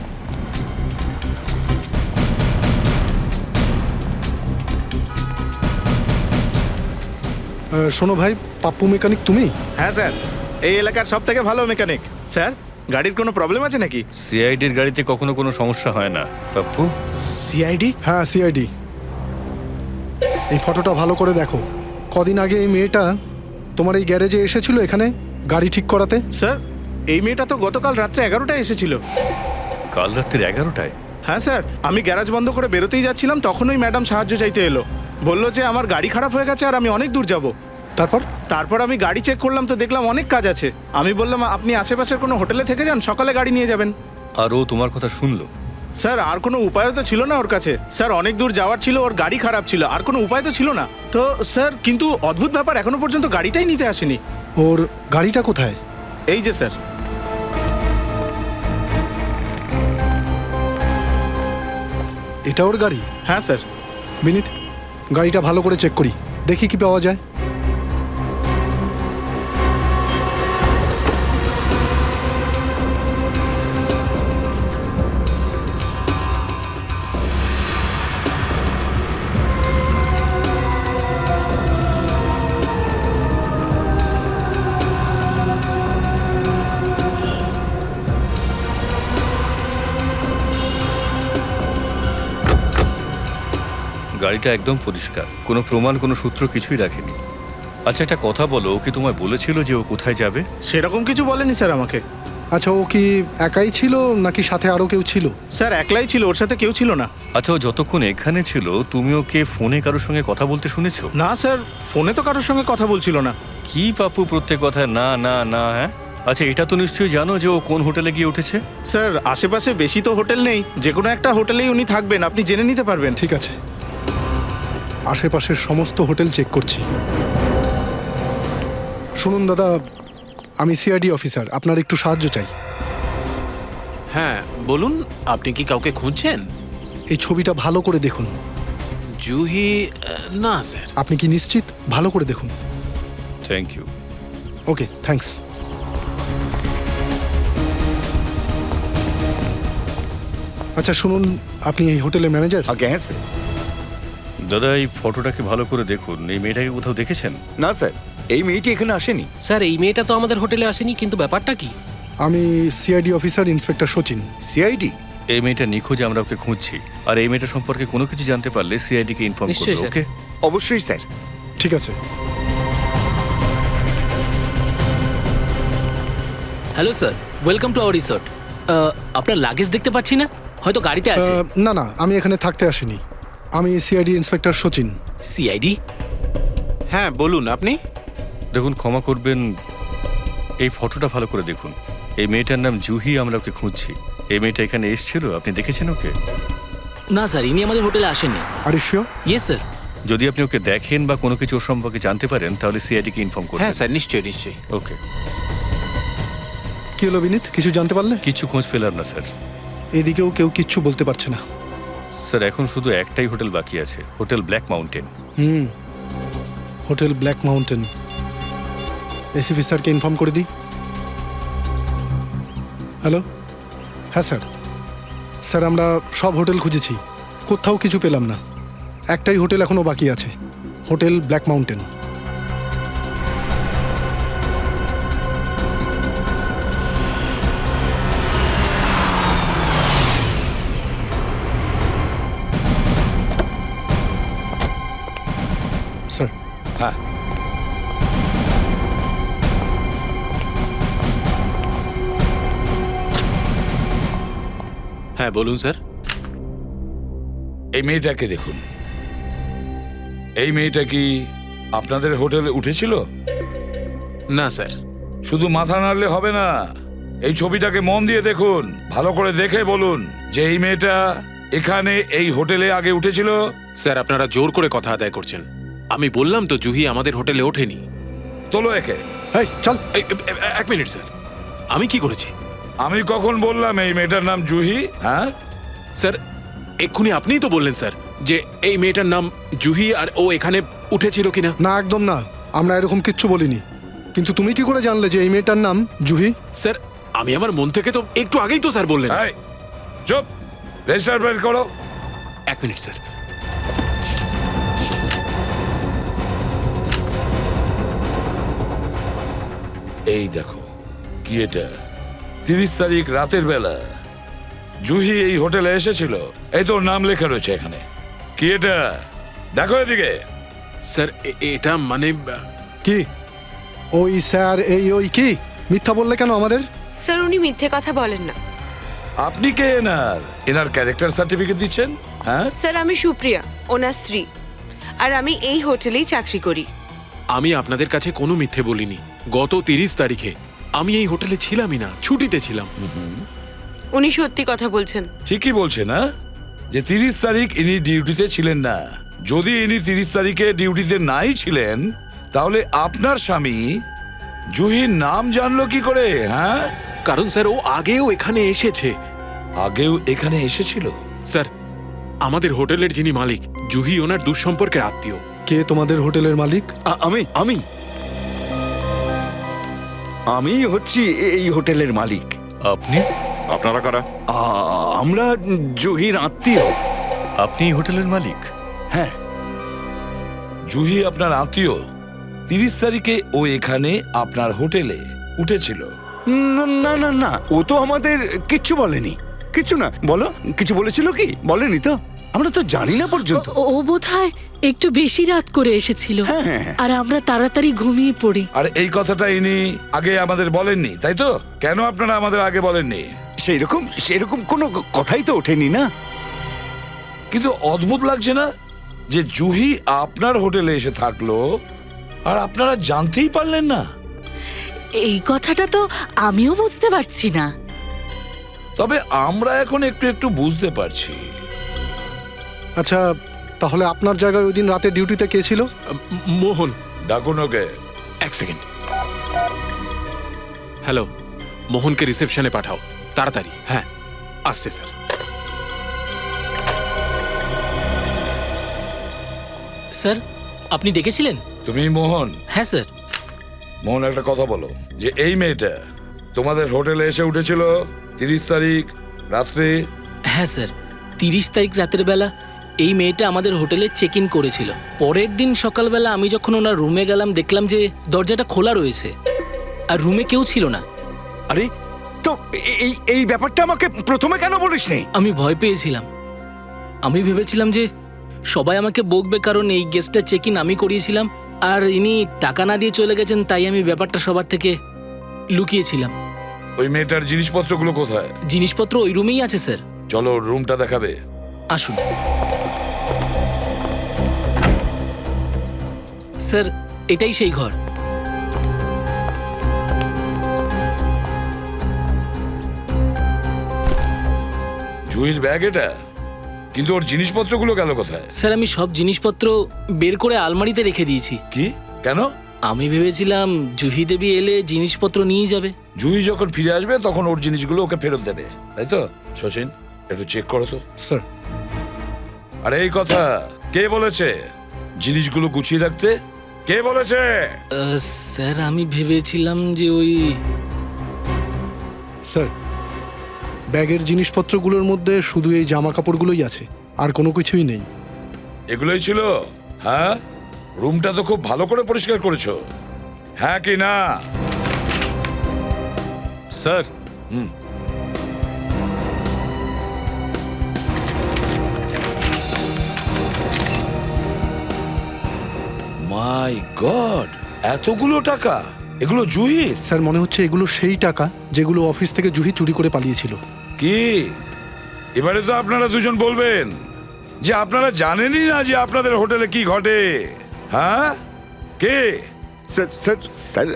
শোনো ভাই, পাপ্পু মেকানিক তুমি? হ্যাঁ স্যার, এই এলাকার সব থেকে ভালো মেকানিক। স্যার, গাড়ির কোনো প্রবলেম আছে নাকি? সিআইডির গাড়িতে কখনো কোনো সমস্যা হয় না পাপ্পু। সিআইডি? হ্যাঁ, সিআইডি। এই ফটোটা ভালো করে দেখো। কদিন আগে এই মেয়েটা তোমার এই গ্যারেজে এসেছিল এখানে গাড়ি ঠিক করাতে। স্যার, এই মেয়েটা তো গতকাল রাত্রে 11টায় এসেছিল। কাল রাত্রির 11টায়? হ্যাঁ স্যার, আমি গ্যারাজ বন্ধ করে বেরোতেই যাচ্ছিলাম, তখনই ম্যাডাম সাহায্য চাইতে এলো। বললো যে আমার গাড়ি খারাপ হয়ে গেছে আর আমি অনেক দূর যাব। তারপর আমি গাড়ি চেক করলাম তো দেখলাম অনেক কাজ আছে। আমি বললাম আপনি আশেপাশের কোনো হোটেলে থেকে যান, সকালে গাড়ি নিয়ে যাবেন। আর ও তোমার কথা শুনলো? স্যার, আর কোনো উপায় তো ছিল না ওর কাছে। স্যার, অনেক দূর যাওয়ার ছিল, ওর গাড়ি খারাপ ছিল, আর কোনো উপায় তো ছিল না। তো স্যার, কিন্তু অদ্ভুত ব্যাপার, এখনো পর্যন্ত গাড়িটাই নিতে আসেনি। ওর গাড়িটা কোথায়? এই যে স্যার। এটা ওর গাড়ি? হ্যাঁ স্যার। বিনীত, গাড়িটা ভালো করে চেক করি, দেখি কি পাওয়া যায়। গাড়িটা একদম পরিষ্কার, কোনো প্রমাণ, কোনো সূত্র কিছুই রাখেনি। আচ্ছা, একটা কথা বলো, ও কি তোমায় বলেছিল যে ও কোথায় যাবে? সেরকম কিছু বলেনি স্যার আমাকে। আচ্ছা, ও কি একাই ছিল নাকি সাথে আরও কেউ ছিল? স্যার একলাই ছিল, ওর সাথে কেউ ছিল না। আচ্ছা, ও যতক্ষণ এখানে ছিল তুমি ওকে ফোনে কারোর সঙ্গে কথা বলতে শুনেছো? না স্যার, ফোনে তো কারোর সঙ্গে কথা বলছিল না। কি পাপ্পু প্রত্যেক কথা না না না? হ্যাঁ, আচ্ছা এটা তো নিশ্চয়ই জানো যে ও কোন হোটেলে গিয়ে উঠেছে? স্যার আশেপাশে বেশি তো হোটেল নেই, যে কোনো একটা হোটেলেই উনি থাকবেন, আপনি জেনে নিতে পারবেন। ঠিক আছে, আশেপাশের সমস্ত হোটেল চেক করছি। শুনুন দাদা, আমি সিআইডি অফিসার, আপনার একটু সাহায্য চাই। হ্যাঁ বলুন, আপনি কি কাউকে খুঁজছেন? এই ছবিটা ভালো করে দেখুন। জুহি? না স্যার। আপনি কি নিশ্চিত? ভালো করে দেখুন। Thank you. Okay, thanks. আচ্ছা শুনুন, আপনি এই হোটেলের ম্যানেজার? আগে হ্যাঁ স্যার। দাদা এই ফটোটাকে ভালো করে দেখুন, এই মেয়েটাকে কোথাও দেখেছেন? না স্যার, এই মেয়েটি এখানে আসেনি। স্যার এই মেয়েটা তো আমাদের হোটেলে আসেনি, কিন্তু ব্যাপারটা কি? আমি CID officer inspector Sachin. CID? এই মেয়েটা নিখোঁজ, আমরা ওকে খুঁজছি। আর এই মেয়েটা সম্পর্কে কোনো কিছু জানতে পারলে সিআইডি কে ইনফর্ম নিশ্চয়ই, করবে। স্যার। ওকে? অবশ্যই স্যার। ঠিক আছে। Hello sir, welcome to our resort. আপনার লাগেজ দেখতে পাচ্ছি না, হয়তো গাড়িতে আছে। না না, আমি এখানে থাকতে আসিনি। আমি সিআইডি ইন্সপেক্টর সচিন। সিআইডি? হ্যাঁ বলুন আপনি। দেখুন, ক্ষমা করবেন, এই ফটোটা ভালো করে দেখুন। এই মেয়েটার নাম জুহি, আমরা ওকে খুঁজছি। এই মেয়েটা এখানে এসেছিল, আপনি দেখেছেন ওকে? না স্যার, ইনি আমাদের হোটেলে আসেননি। Are you sure? Yes sir. যদি আপনি ওকে দেখেন বা কোনো কিছু ওর সম্পর্কে জানতে পারেন তাহলে সিআইডি কে ইনফর্ম করবেন। হ্যাঁ স্যার, নিশ্চয়ই নিশ্চয়ই। ওকে। কি হলো বিনীত, কিছু জানতে পারলে? কিছু খোঁজ পেলাম না স্যার। এদিকেও কেউ কিচ্ছু বলতে পারছে না। স্যার এখন শুধু একটাই হোটেল বাকি আছে, hotel black mountain. Hotel black mountain. ACP স্যারকে ইনফর্ম করে দিই। হ্যালো? হ্যাঁ স্যার। স্যার আমরা সব হোটেল খুঁজেছি, কোথাও কিছু পেলাম না। একটাই হোটেল এখনো বাকি আছে, হোটেল ব্ল্যাক মাউন্টেন। স্যার। হ্যাঁ হ্যাঁ বলুন স্যার। এই মেয়েটাকে দেখুন। এই মেয়েটা কি আপনাদের হোটেলে উঠেছিল? না স্যার। শুধু মাথা নাড়লে হবে না, এই ছবিটাকে মন দিয়ে দেখুন, ভালো করে দেখে বলুন যে এই মেয়েটা এখানে এই হোটেলে আগে উঠেছিল। স্যার আপনারা জোর করে কথা আদায় করছেন। আমি বললাম তো জুহি আমাদের হোটেলে ওঠেনি। তোলো একে। এই চল। এক মিনিট স্যার, আমি কি করেছি? আমি কখন বললাম এই মেয়েটার নাম জুহি? হ্যাঁ স্যার, এক্ষুনি আপনিই তো বললেন স্যার যে এই মেয়েটার নাম জুহি আর ও এখানে উঠেছিল কিনা। না একদম না, আমরা এরকম কিচ্ছু বলিনি। কিন্তু তুমি কি করে জানলে যে এই মেয়েটার নাম জুহি? স্যার আমি আমার মন থেকে তো একটু আগেই তো স্যার বললেন। চুপ, রেজিস্টার বের করো। এক মিনিট স্যার। এই দেখো, কি এটা? 30 তারিখ রাতের বেলা জুহি এই হোটেলে এসেছিল, এই তোর নাম লেখা রয়েছে এখানে। কি এটা? দেখো এদিকে। স্যার এটা মানে কি? ওই স্যার এই ওই কি মিথ্যা বললে কেন আমাদের? স্যার উনি মিথ্যে কথা বলেন না। আপনি কে এনার ক্যারেক্টার সার্টিফিকেট দিচ্ছেন? হ্যাঁ স্যার আমি সুপ্রিয়া, ওনার স্ত্রী, আর আমি এই হোটেলেই চাকরি করি। আমি আপনাদের কাছে কোনো মিথ্যে বলিনি। গত 30 তারিখে আমি এই হোটেলে ছিলামই না, ছুটিতে ছিলাম। উনি সত্যি কথা বলছেন। ঠিকই বলছে না যে 30 তারিখ ইনি ডিউটিতে ছিলেন না। যদি ইনি 30 তারিখে ডিউটিতে নাই ছিলেন তাহলে আপনার স্বামী জুহির নাম জানলো কি করে? হ্যাঁ কারণ স্যার ও আগেও এখানে এসেছে। আগেও এখানে এসেছিল? স্যার আমাদের হোটেলের যিনি মালিক জুহি ওনার দুঃসম্পর্কের আত্মীয়। কে তোমাদের হোটেলের মালিক? আমি আমি আমি হচ্ছি এই হোটেলের মালিক। আপনি? আপনারা কারা? আমরা জুহির আত্মীয়। আপনি এই হোটেলের মালিক? হ্যাঁ। জুহি আপনার আত্মীয়? 30 তারিখে ও এখানে আপনার হোটেলে উঠেছিল? না না না না, ও তো আমাদের কিচ্ছু বলেনি। কিচ্ছু না। বলো, কিছু বলেছিল কি? বলেনি তো। আমরা তো জানি না পর্যন্ত। ও বোধহয় একটু বেশি রাত করে এসেছিল, হ্যাঁ। আর আমরা তাড়াতাড়ি ঘুমিয়ে পড়ি। আর এই কথাটা ইনি আগে আমাদের বলেননি, তাই তো? কেন আপনারা আমাদের আগে বলেননি? সেরকম কোনো কথাই তো ওঠেনি না। কিন্তু অদ্ভুত লাগছে না যে জুহি আপনার হোটেলে এসে থাকলো আর আপনারা জানতেই পারলেন না? এই কথাটা তো আমিও বুঝতে পারছি না। তবে আমরা এখন একটু একটু বুঝতে পারছি। আচ্ছা, তাহলে আপনার জায়গায় ওই দিন রাতে ডিউটিতে কে ছিল? মোহন। ডাকুন ওকে। এক সেকেন্ড। হ্যালো, মোহনকে রিসেপশনে পাঠাও তাড়াতাড়ি। হ্যাঁ, আসছে স্যার। স্যার, আপনি ডেকেছিলেন? তুমি মোহন? হ্যাঁ স্যার। মোহন, একটা কথা বলো, যে এই মেয়েটা তোমাদের হোটেলে এসে উঠেছিল 30 তারিখ রাত্রে? হ্যাঁ স্যার, 30 তারিখ রাতের বেলা এই মেয়েটা আমাদের হোটেলে চেক ইন করেছিল। পরের দিন সকালবেলা আমি যখন ওনার রুমে গেলাম, দেখলাম যে দরজাটা খোলা রয়েছে আর রুমে কেউ ছিল না। আরে, তো এই ব্যাপারটা আমাকে প্রথমে কেন বলিসনি? আমি ভয় পেয়েছিলাম। আমি ভেবেছিলাম যে সবাই আমাকে বকবে, কারণ এই গেস্টটা চেক ইন আমি করিয়েছিলাম আর ইনি টাকা না দিয়ে চলে গেছেন, তাই আমি ব্যাপারটা সবার থেকে লুকিয়েছিলাম। ওই মেয়েটার জিনিসপত্রগুলো কোথায়? জিনিসপত্র ওই রুমেই আছে স্যার। চলো রুমটা দেখাবে। আসুন স্যার, এটাই সেই ঘর। জুহির ব্যাগ এটা, কিন্তু ওর জিনিসপত্রগুলো গেল কোথায়? স্যার, আমি সব জিনিসপত্র বের করে আলমারিতে রেখে দিয়েছি। কি? কেন? আমি ভেবেছিলাম জুহি দেবী এলে জিনিসপত্র নিয়ে যাবে। জুহি যখন ফিরে আসবে তখন ওর জিনিসগুলো ওকে ফেরত দেবে, তাই তো? সচিন, একটু চেক করো তো। স্যার। আরে এই কথা কে বলেছে জিনিসগুলো গুছিয়ে রাখতে? কে বলেছে? স্যার, আমি ভেবেছিলাম যে ওই... স্যার, ব্যাগের জিনিসপত্রগুলোর মধ্যে শুধু এই জামা কাপড়গুলোই আছে, আর কোনো কিছুই নেই। এগুলোই ছিল? হ্যাঁ, রুমটা তো খুব ভালো করে পরিষ্কার করেছো, হ্যাঁ কি না? স্যার। মাই গড, এতগুলো টাকা! এগুলো জুহির? স্যার, মনে হচ্ছে এগুলো সেই টাকা যেগুলো অফিস থেকে জুহি চুরি করে পালিয়েছিল। কি এবারে তো আপনারা দুজন বলবেন যে আপনারা জানেনই না যে আপনাদের হোটেলে কি ঘটে? হ্যাঁ, কে? স্যার,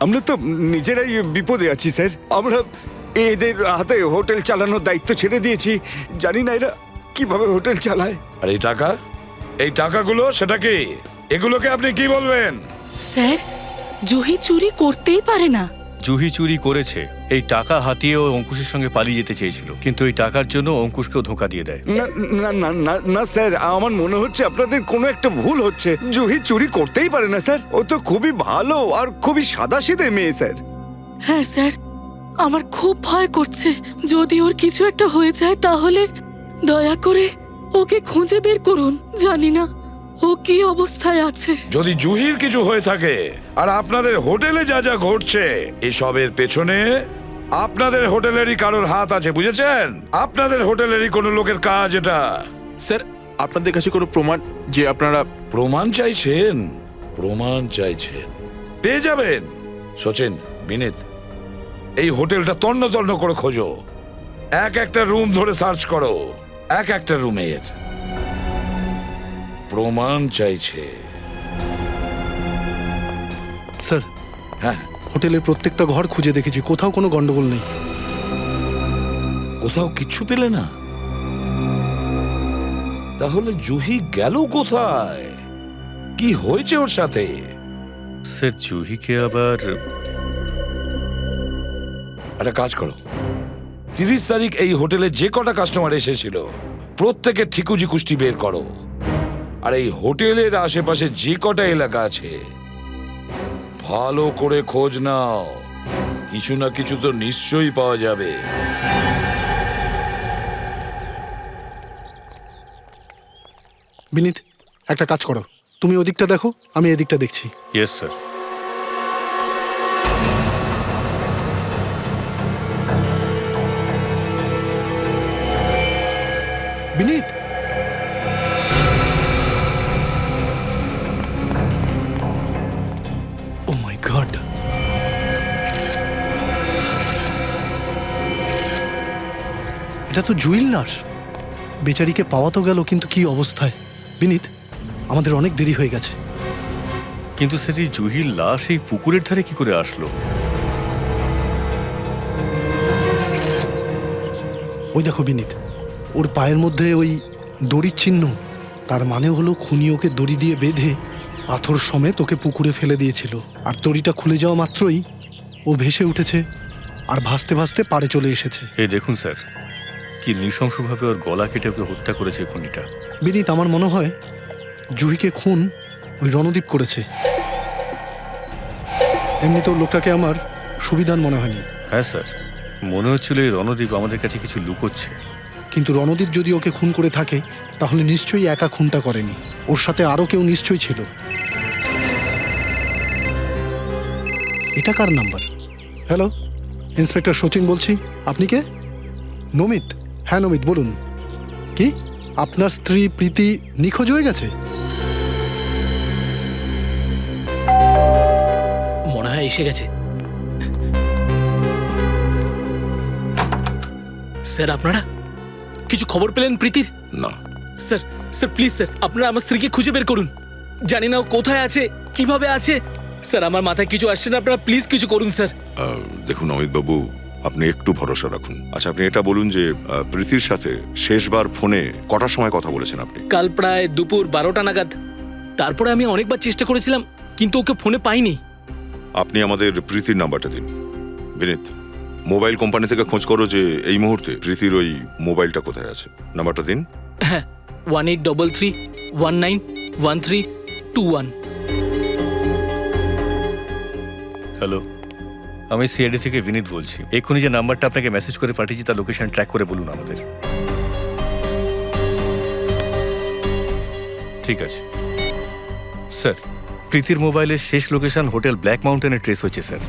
আমরা তো নিজেরাই বিপদে আছি স্যার। আমরা এদের হাতে হোটেল চালানোর দায়িত্ব ছেড়ে দিয়েছি। জানি না এরা কিভাবে হোটেল চালায়। আর এই টাকা, এই টাকাগুলো সেটা কি? এগুলোকে আপনি কি বলবেন? স্যার, জুহি চুরি করতেই পারে না। জুহি চুরি করেছে। এই টাকা হাতিয়ে ও অঙ্কুশের সঙ্গে পালিয়ে যেতে চেয়েছিল, কিন্তু এই টাকার জন্য অঙ্কুশকেও ধোঁকা দিয়ে দেয়। না না না না না স্যার, আমার মনে হচ্ছে আপনাদের কোনো একটা ভুল হচ্ছে। জুহি চুরি করতেই পারে না স্যার। ও তো খুবই ভালো আর খুবই সাদাসিধে মেয়ে স্যার। হ্যাঁ স্যার, আমার খুব ভয় করছে। যদি ওর কিছু একটা হয়ে যায় তাহলে দয়া করে ওকে খুঁজে বের করুন। জানি না ও কি অবস্থায় আছে। যদি জুহির কিছু হয়ে থাকে আর আপনাদের হোটেলে যা যা ঘটছে, এসবের পেছনে আপনাদের হোটেলেরই কারোর হাত আছে, বুঝেছেন? আপনাদের হোটেলেরই কোনো লোকের কাজ এটা। স্যার, আপনাদের কাছে কোনো প্রমাণ যে আপনারা... প্রমাণ চাইছেন? প্রমাণ চাইছেন, পেয়ে যাবেন। সচিন, বিনীত, এই হোটেলটা তন্ন তন্ন করে খোঁজো। এক একটা রুম ধরে সার্চ করো, এক একটা রুমের প্রমাণ চাইছে। স্যার, হ্যাঁ, হোটেলের প্রত্যেকটা ঘর খুঁজে দেখেছি, কোথাও কোনো গন্ডগোল নেই। কোথাও কিচ্ছু পেলে না? তাহলে জুহি গেল কোথায়? কি হয়েছে ওর সাথে? স্যার, জুহিকে আবার... একটা কাজ করো, 30 তারিখ এই হোটেলে যে কটা কাস্টমার এসেছিল প্রত্যেকের ঠিকুজি কুষ্টি বের করো। আর এই হোটেলের আশেপাশে যে কটা এলাকা আছে ভালো করে খোঁজ নাও, কিছু না কিছু তো নিশ্চয়ই পাওয়া যাবে। বিনীত, একটা কাজ করো, তুমি ওদিকটা দেখো, আমি এদিকটা দেখছি। Yes sir. বিনীত, এটা তো জুইল লাশ। বেচারিকে পাওয়া তো গেল, কিন্তু কি অবস্থায়। বিনীত, আমাদের অনেক দেরি হয়ে গেছে। কিন্তু সেটি জুহির লাশ এই পুকুরের ধারে কি করে আসলো? ওই দেখো বিনীত, ওর পায়ের মধ্যে ওই দড়ির চিহ্ন। তার মানে হলো খুনি ওকে দড়ি দিয়ে বেঁধে পাথর সমেত ওকে পুকুরে ফেলে দিয়েছিল। আর দড়িটা খুলে যাওয়া মাত্রই ও ভেসে উঠেছে আর ভাসতে ভাসতে পাড়ে চলে এসেছে। এই দেখুন স্যার, কি নৃশংসভাবে ওর গলা কেটে ওকে হত্যা করেছে খুনিটা। বিনীত, আমার মনে হয় জুহিকে খুন ওই রণদীপ করেছে। এমনি তো লোকটাকে আমার সুবিধার মনে হয়নি। হ্যাঁ স্যার, মনে হচ্ছিল এই রণদীপ আমাদের কাছে কিছু লুকোচ্ছে। কিন্তু রণদীপ যদি ওকে খুন করে থাকে তাহলে নিশ্চয়ই একা খুনটা করেনি, ওর সাথে আরও কেউ নিশ্চয়ই ছিল। এটা কার নাম্বার? হ্যালো, ইন্সপেক্টর সচিন বলছি। আপনি কে? নমিত? হ্যাঁ নমিত, বলুন। কি আপনার স্ত্রী প্রীতি নিখোঁজ হয়ে গেছে? মনে হয় এসে গেছে। স্যার, আপনারা কিছু খবর পেলেন প্রীতির? না স্যার, স্যার প্লিজ স্যার, আপনারা আমার স্ত্রীকে খুঁজে বের করুন। জানি না ও কোথায় আছে, কিভাবে আছে। স্যার, আমার মাথায় কিছু আসছে না, আপনারা প্লিজ কিছু করুন স্যার। দেখুন অমিত বাবু, আপনি একটু ভরসা রাখুন। আচ্ছা, আপনি এটা বলুন যে প্রীতির সাথে শেষবার ফোনে কটার সময় কথা বলেছেন আপনি? কাল প্রায় দুপুর 12টা নাগাদ। তারপরে আমি অনেকবার চেষ্টা করেছিলাম, কিন্তু ওকে ফোনে পাইনি। আপনি আমাদের প্রীতির নাম্বারটা দিন। বিনীত, মোবাইল কোম্পানি থেকে খোঁজ করো যে এই মুহূর্তে প্রীতির ওই মোবাইলটা কোথায় আছে। নাম্বারটা দিন। হ্যাঁ, 1833191321। হ্যালো, আমি সিআইডি থেকে বিনীত বলছি। এক্ষুনি যে নাম্বারটা আপনাকে মেসেজ করে পাঠিয়েছি তার লোকেশন ট্র্যাক করে বলুন আমাদের। ঠিক আছে স্যার, প্রীতির মোবাইলের শেষ লোকেশন হোটেল ব্ল্যাক মাউন্টেনে ট্রেস হয়েছে স্যার।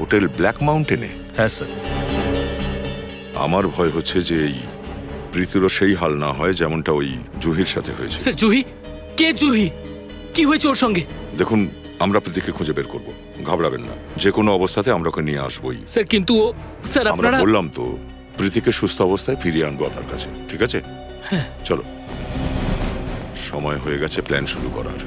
হোটেল ব্ল্যাক মাউন্টেনে? হ্যাঁ স্যার। আমার ভয় হচ্ছে যে এই প্রীতিরও সেই হাল না হয় যেমনটা ওই জুহির সাথে হয়েছে। স্যার, জুহি? কে জুহি? কি হয়েছে ওর সঙ্গে? দেখুন, আমরা প্রীতিকে খুঁজে বের করব, ঘাবড়াবেন না। যে কোনো অবস্থাতে আমরা ওকে নিয়ে আসবোই। স্যার, কিন্তু ও স্যার আমরা আপনারা... বললাম তো, প্রীতিকে সুস্থ অবস্থায় ফিরিয়ে আনবো আপনার কাছে, ঠিক আছে? হ্যাঁ। চলো, সময় হয়ে গেছে প্ল্যান শুরু করার।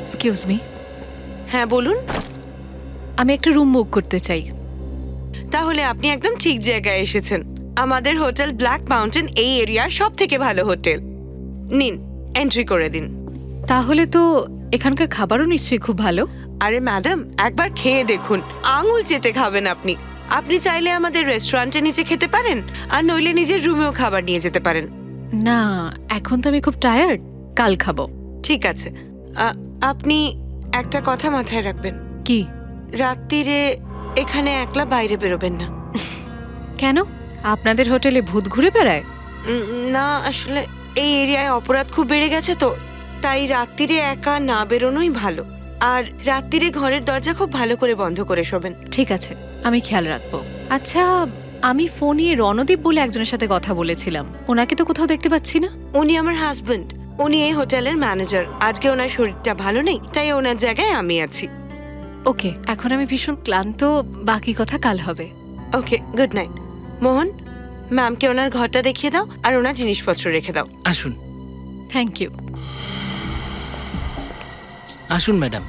Excuse me. হ্যাঁ বলুন। আমি একটা রুম বুক করতে চাই। তাহলে আপনি একদম ঠিক জায়গায় এসেছেন। আমাদের হোটেল ব্ল্যাক মাউন্টেন এই এরিয়ার সব থেকে ভালো হোটেল। নিন, এন্ট্রি করে দিন। তাহলে তো এখানকার খাবারও নিশ্চয়ই খুব ভালো। আরে ম্যাডাম, একবার খেয়ে দেখুন, আঙুল চেটে খাবেন আপনি। আপনি চাইলে আমাদের রেস্টুরেন্টে নিচে খেতে পারেন, আর নইলে নিজের রুমেও খাবার নিয়ে যেতে পারেন। না, এখন তো আমি খুব টায়ার্ড, কাল খাবো। ঠিক আছে, আপনি একটা কথা মাথায় রাখবেন। কি? রাত্রিরে এখানে একলা বাইরে বেরোবেন না। কেন? আপনাদের হোটেলে ভূত ঘুরে বেড়ায়? না, আসলে এই এরিয়ায় অপরাধ খুব বেড়ে গেছে তো, তাই রাত্রিরে একা না বেরোনোই ভালো। আর রাত্রিরে ঘরের দরজা খুব ভালো করে বন্ধ করে শোবেন। ঠিক আছে, আমি খেয়াল রাখবো। আচ্ছা, আমি ফোনে রণদীপ বলে একজনের সাথে কথা বলেছিলাম, ওনাকে তো কোথাও দেখতে পাচ্ছি না। উনি আমার হাজবেন্ড, উনি এই হোটেলের ম্যানেজার। আজকে ওনার শরীরটা ভালো নেই, তাই ওনার জায়গায় আমি আছি। ওকে, এখন আমি ভীষণ ক্লান্ত, বাকি কথা কাল হবে। ওকে, গুড নাইট। মোহন, ম্যামকে ওনার ঘরটা দেখিয়ে দাও আর ওনার জিনিসপত্র রেখে দাও। আসুন। Thank you. আসুন ম্যাডাম,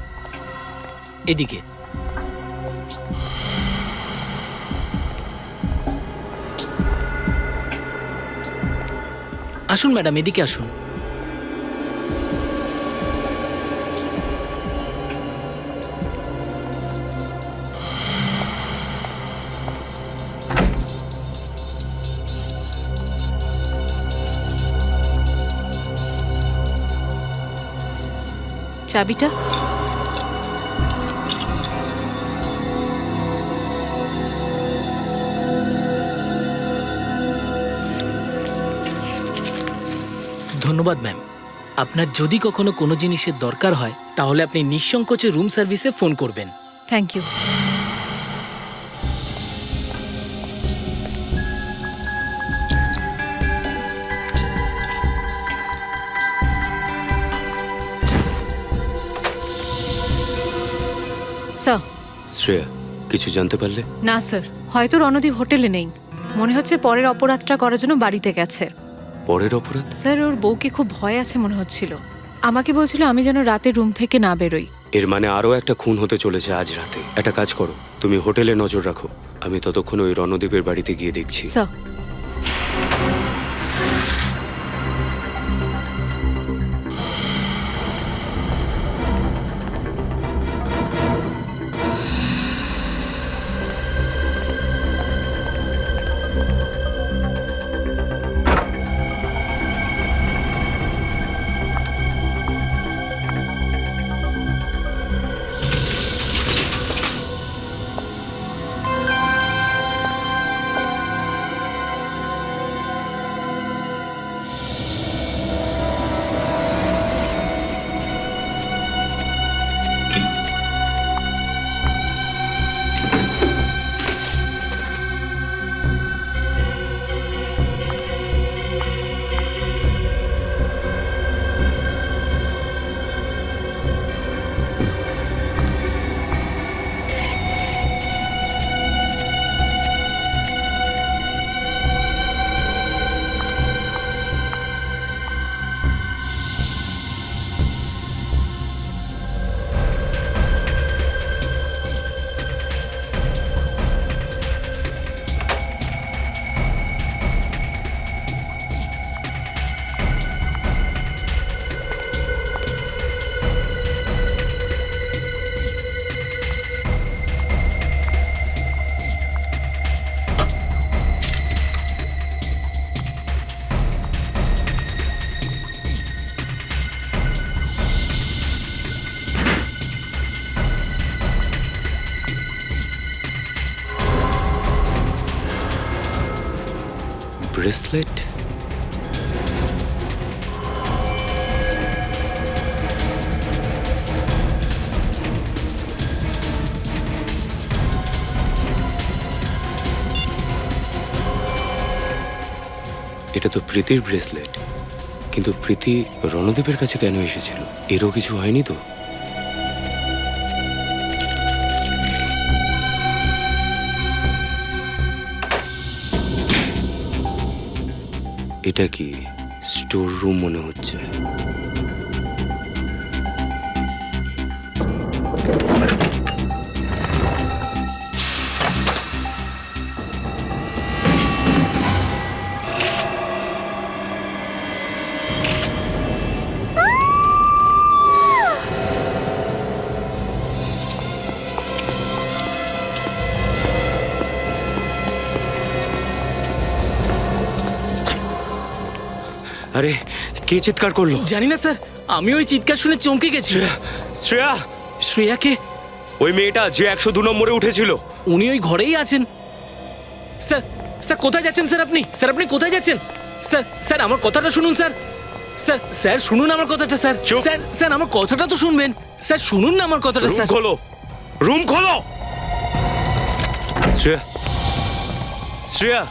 এদিকে। আসুন ম্যাডাম, এদিকে আসুন। চাবিটা? ধন্যবাদ ম্যাম। আপনার যদি কখনো কোনো জিনিসের দরকার হয় তাহলে আপনি নিঃসংকোচে রুম সার্ভিসে ফোন করবেন। Thank you. স্যার। শ্রেয়া কিছু জানতে পারলে? না স্যার, হয়তো রণদীপ হোটেলে নেই, মনে হচ্ছে পরের অপরাধটা করার জন্য বাড়িতে গেছে। পরের অপরাধ? স্যার ওর বউকে খুব ভয় আছে মনে হচ্ছিল, আমাকে বলছিল আমি যেন রাতে রুম থেকে না বেরোই। এর মানে আরও একটা খুন হতে চলেছে আজ রাতে। একটা কাজ করো, তুমি হোটেলে নজর রাখো, আমি ততক্ষণ ওই রণদীপের বাড়িতে গিয়ে দেখছি। স্যার। ব্রেসলেট? এটা তো প্রীতির ব্রেসলেট, কিন্তু প্রীতি রণদীপের কাছে কেন এসেছিল? এরও কিছু হয়নি তো? এটা কি স্টোর রুম মনে হচ্ছে? আরে কে চিৎকার করলো? জানি না স্যার, আমি ওই চিৎকার শুনে চমকে গেছি। শ্রেয়া? শ্রেয়াকে? ওই মেয়েটা যে 102 নম্বরে উঠেছিল। উনি ওই ঘরেই আছেন। স্যার, স্যার কোথায় যাচ্ছেন স্যার আপনি? স্যার আপনি কোথায় যাচ্ছেন? স্যার, স্যার আমার কথাটা শুনুন স্যার। স্যার, স্যার শুনুন আমার কথাটা স্যার। স্যার, স্যার আমার কথাটা তো শুনবেন। স্যার শুনুন না আমার কথাটা স্যার। রুম খোলো, রুম খোলো। শ্রেয়া, শ্রেয়া,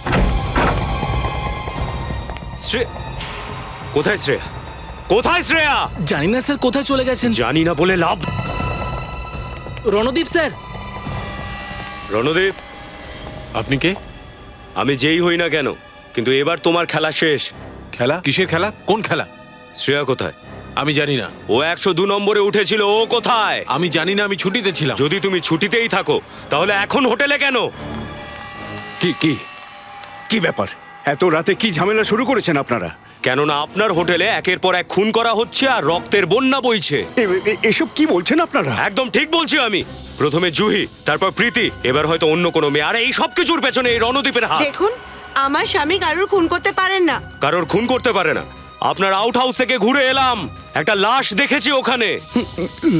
শ্রেয়া, কোথায় শ্রেয়া? কোথায় শ্রেয়া? জানি না স্যার কোথায় চলে গেছেন। জানি না বলে লাভ। রণদীপ স্যার। রণদীপ, আপনি কে? আমি যেই হই না কেন, কিন্তু এবার তোমার খেলা শেষ। খেলা? কিসের খেলা? কোন খেলা? শ্রেয়া কোথায়? আমি জানি না। ও 102 নম্বরে উঠেছিল, ও কোথায়? আমি জানি না, আমি ছুটিতে ছিলাম। যদি তুমি ছুটিতেই থাকো তাহলে এখন হোটেলে কেন? কি কি কি ব্যাপার? এত রাতে কি ঝামেলা শুরু করেছেন আপনারা? কেননা আপনার হোটেলে একের পর এক খুন করা হচ্ছে আর রক্তের বন্যা বইছে। এসব কি বলছেন আপনারা? একদম ঠিক বলছি আমি। প্রথমে জুহি, তারপর প্রীতি, এবার হয়তো অন্য কোনো মেয়ে। আর এই সব কিছুর পেছনে এই রণদীপের হাত। দেখুন, আমার স্বামী কারোর খুন করতে পারেন না। কারোর খুন করতে পারে না? আপনার আউট হাউস থেকে ঘুরে এলাম, একটা লাশ দেখেছি ওখানে।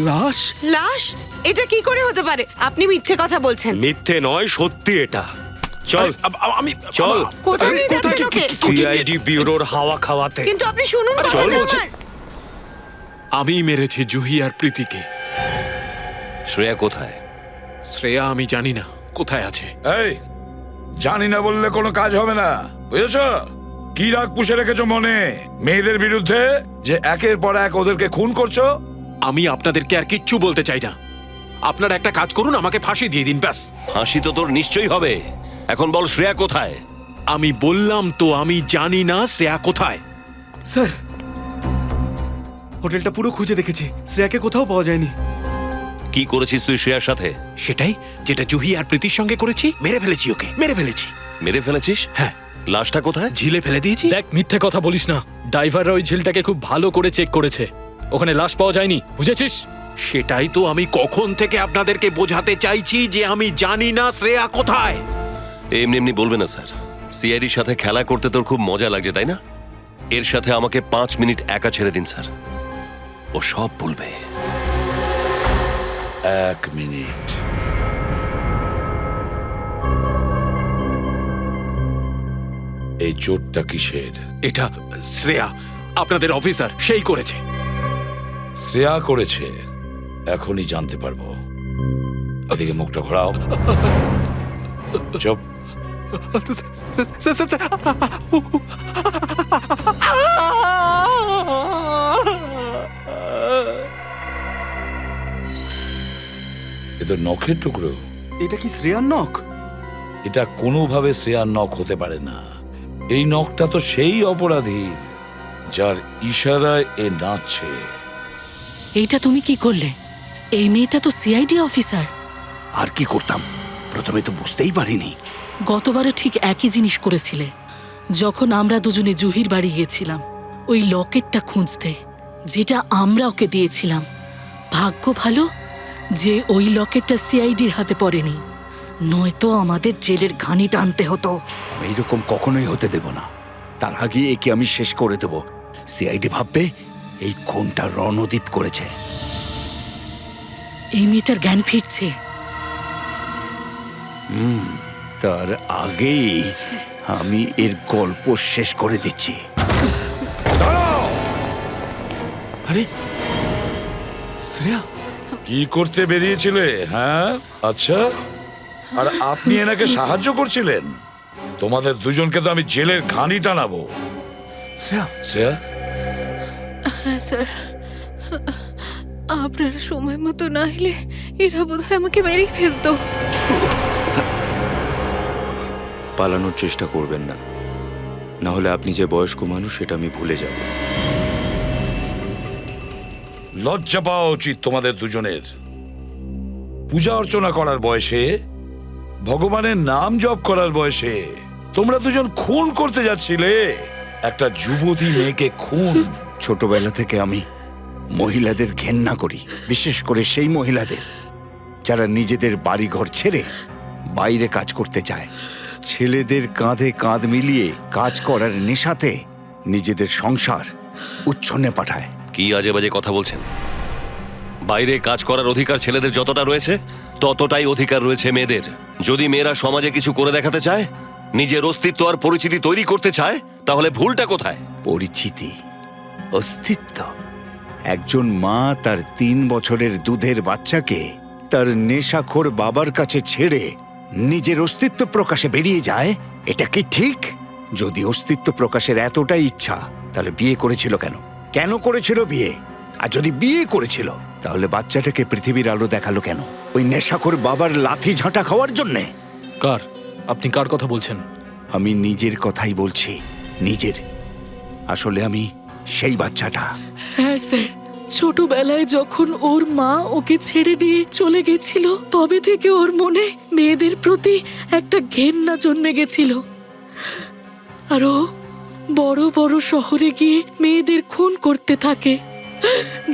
লাশ? লাশ? এটা কি করে হতে পারে? আপনি মিথ্যে কথা বলছেন। মিথ্যে নয়, সত্যি এটা। চল, আমি চল। কোথায় নিয়ে যাচ্ছেন ওকে? সিআইডি ব্যুরোর হাওয়া খাওয়াতে। কিন্তু আপনি শুনুন কথাটা আমার। আমি মেরেছি জুহি আর প্রীতিকে। শ্রেয়া কোথায়? শ্রেয়া আমি জানি না কোথায় আছে। এই, জানি না বললে কোনো কাজ হবে না, বুঝেছ? কি রাগ পুষে রেখেছো মনে মেয়েদের বিরুদ্ধে, যে একের পর এক ওদেরকে খুন করছো? আমি আপনাদেরকে আর কিচ্ছু বলতে চাই না। আপনারা একটা কাজ করুন, আমাকে ফাঁসি দিয়ে দিন ব্যাস। ফাঁসি তো তোর নিশ্চয়ই হবে। এখন বল শ্রেয়া কোথায়? আমি বললাম তো আমি জানি না শ্রেয়া কোথায়। স্যার, হোটেলটা পুরো খুঁজে দেখেছি, শ্রেয়াকে কোথাও পাওয়া যায়নি। কি করেছিস তুই শ্রেয়ার সাথে? সেটাই যেটা জুহি আর প্রীতির সঙ্গে করেছি, মেরে ফেলেছি ওকে, মেরে ফেলেছি। মেরে ফেলেছিস? হ্যাঁ। লাশটা কোথায়? ঝিলে ফেলে দিয়েছি। দেখ, মিথ্যে কথা বলিস না। ড্রাইভাররা ওই ঝিলটাকে খুব ভালো করে চেক করেছে, ওখানে লাশ পাওয়া যায়নি, বুঝেছিস? সেটাই তো আমি কখন থেকে আপনাদেরকে বোঝাতে চাইছি যে আমি জানি না শ্রেয়া কোথায়। এমনি এমনি বলবে না স্যার। সিআইডির সাথে খেলা করতে তোর খুব মজা লাগছে তাই না? এর সাথে আমাকে 5 মিনিট একা ছেড়ে দিন স্যার, ও সব বলবে। 1 মিনিট। এই চোটটা কিসের? এটা শ্রেয়া, আপনাদের অফিসার, সেই করেছে। শ্রেয়া করেছে, এখনই জানতে পারবো। এদিকে মুখটা ঘোরাও। চুপ। এ তো নখের টুকরো। এটা কি শ্রেয়ার নখ? এটা কোনোভাবে শ্রেয়ার নখ হতে পারে না। এই নখটা তো সেই অপরাধীর যার ইশারায় এ নাচছে। এইটা তুমি কি করলে? এই মেয়েটা তো সিআইডি অফিসার। আর কি করতাম, প্রথমে তো বুঝতেই পারিনি। গতবারও ঠিক একই জিনিস করেছিলে, যখন আমরা দুজনে জুহির বাড়ি গিয়েছিলাম ওই লকেটটা খুঁজতে, যেটা আমরা ওকে দিয়েছিলাম। ভাগ্য ভালো যে ওই লকেটটা সিআইডির হাতে পড়েনি, নয়তো আমাদের জেলের ঘানি টানতে হতো। আমি এরকম কখনোই হতে দেব না। তার আগে একে আমি শেষ করে দেব। সিআইডি ভাববে এই খুনটা রণদীপ করেছে। এই মেয়েটার জ্ঞান ফিরছে। তার আগেই আমি এর গল্প শেষ করে দিচ্ছি। আরে শ্রেয়া, কি করতে বেরিয়েছিলে? হ্যাঁ, আচ্ছা। আর আপনি এনাকে সাহায্য করছিলেন? তোমাদের দুজনকে তো আমি জেলের ঘানি টানাবো। শ্রেয়া, শ্রেয়া, হ্যাঁ স্যার, আপনারা সময় মতো না এলে এরা বোধহয় আমাকে মেরেই ফেলতো। পালানোর চেষ্টা করবেন না, না হলে আপনি যে বয়স্ক মানুষ সেটা আমি ভুলে যাব। লজ্জা পাওয়া উচিত তোমাদের দুজনের। পূজা অর্চনা করার বয়সে, ভগবানের নাম জপ করার বয়সে তোমরা দুজন খুন করতে যাচ্ছিলে একটা যুবতী মেয়েকে। খুন। ছোটবেলা থেকে আমি মহিলাদের ঘেন্না করি, বিশেষ করে সেই মহিলাদের যারা নিজেদের বাড়িঘর ছেড়ে বাইরে কাজ করতে চায়। ছেলেদের কাঁধে কাঁধ মিলিয়ে কাজ করার নেশাতে নিজেদের সংসার উচ্ছন্নে পাঠায়। কি আজে বাজে কথা বলছেন? বাইরে কাজ করার অধিকার ছেলেদের যতটা রয়েছে ততটাই অধিকার রয়েছে মেয়েদের। যদি মেয়েরা সমাজে কিছু করে দেখাতে চায়, নিজের অস্তিত্ব আর পরিচিতি তৈরি করতে চায়, তাহলে ভুলটা কোথায়? পরিচিতি, অস্তিত্ব। একজন মা তার 3 বছরের দুধের বাচ্চাকে তার নেশাখোর বাবার কাছে ছেড়ে নিজের অস্তিত্ব প্রকাশে বেরিয়ে যায়, এটা কি ঠিক? যদি অস্তিত্ব প্রকাশের এতটাই ইচ্ছা, তাহলে বিয়ে করেছিল কেন? কেন করেছিল বিয়ে? আর যদি বিয়ে করেছিল, তাহলে বাচ্চাটাকে পৃথিবীর আলো দেখালো কেন? ওই নেশাখোর বাবার লাথি ঝাঁটা খাওয়ার জন্যে? আপনি কার কথা বলছেন? আমি নিজের কথাই বলছি, নিজের। আসলে আমি সেই বাচ্চাটা। হ্যাঁ স্যার, ছোটবেলায় যখন ওর মা ওকে ছেড়ে দিয়ে চলে গেছিল, তবে থেকে ওর মনে মেয়েদের প্রতি একটা ঘেন্না জন্মে গেছিল। আর ও বড় বড় শহরে গিয়ে মেয়েদের খুন করতে থাকে,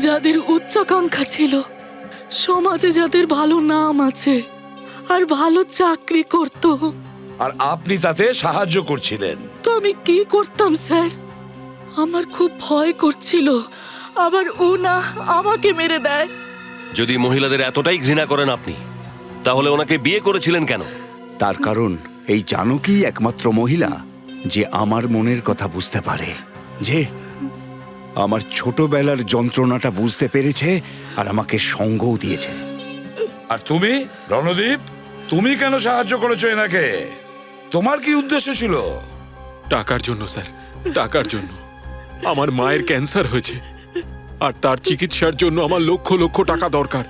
যাদের উচ্চাকাঙ্ক্ষা ছিল, সমাজে যাদের ভালো নাম আছে আর ভালো চাকরি করত। আর আপনি তাতে সাহায্য করছিলেন। তো আমি কি করতাম স্যার? আমার খুব ভয় করছিল, আবার ও না আমাকে মেরে দেয়। যদি মহিলাদের এতটাই ঘৃণা করেন আপনি, তাহলে ওনাকে বিয়ে করেছিলেন কেন? তার কারণ এই জানকী একমাত্র মহিলা যে আমার মনের কথা বুঝতে পারে, যে আমার ছোটবেলার যন্ত্রণাটা বুঝতে পেরেছে আর আমাকে সঙ্গও দিয়েছে। আর তুমি রণদীপ, তুমি কেন সাহায্য করেছো এনাকে? তোমার কি উদ্দেশ্য ছিল? টাকার জন্য স্যার, টাকার জন্য। আমার মায়ের ক্যান্সার হয়েছে আর তার চিকিৎসার জন্য আমার লক্ষ লক্ষ টাকা দরকার।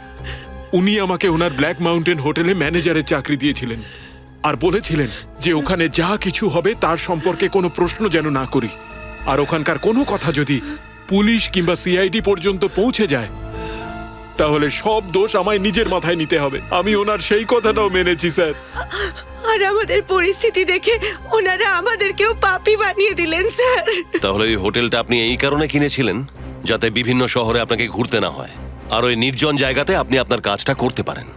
উনি আমাকে ওনার ব্ল্যাক মাউন্টেন হোটেলে ম্যানেজারের চাকরি দিয়েছিলেন আর বলেছিলেন যে ওখানে যা কিছু হবে তার সম্পর্কে কোনো প্রশ্ন যেন না করি, আর ওখানকার কোনো কথা যদি পুলিশ কিংবা সিআইডি পর্যন্ত পৌঁছে যায় তাহলে সব দোষ আমায় নিজের মাথায় নিতে হবে। আমি ওনার সেই কথাটাও মেনেছি স্যার। আর আমাদের পরিস্থিতি দেখে ওনারা আমাদেরকেও পাপী বানিয়ে দিলেন স্যার। তাহলে ওই হোটেলটা আপনি এই কারণে কিনেছিলেন যাতে বিভিন্ন শহরে আপনাকে ঘুরতে না হয়, আর ওই নির্জন জায়গাতে আপনি আপনার কাজটা করতে পারেন।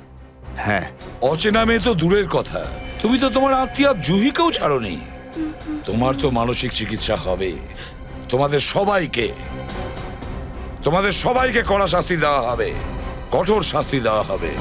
হ্যাঁ, অচেনা মেয়ে তো দূরের কথা, তুমি তো তোমার আত্মীয় জুহিকেও ছাড়োনি। তোমার তো মানসিক চিকিৎসা হবে। তোমাদের সবাইকে কড়া শাস্তি দেওয়া হবে, কঠোর শাস্তি দেওয়া হবে।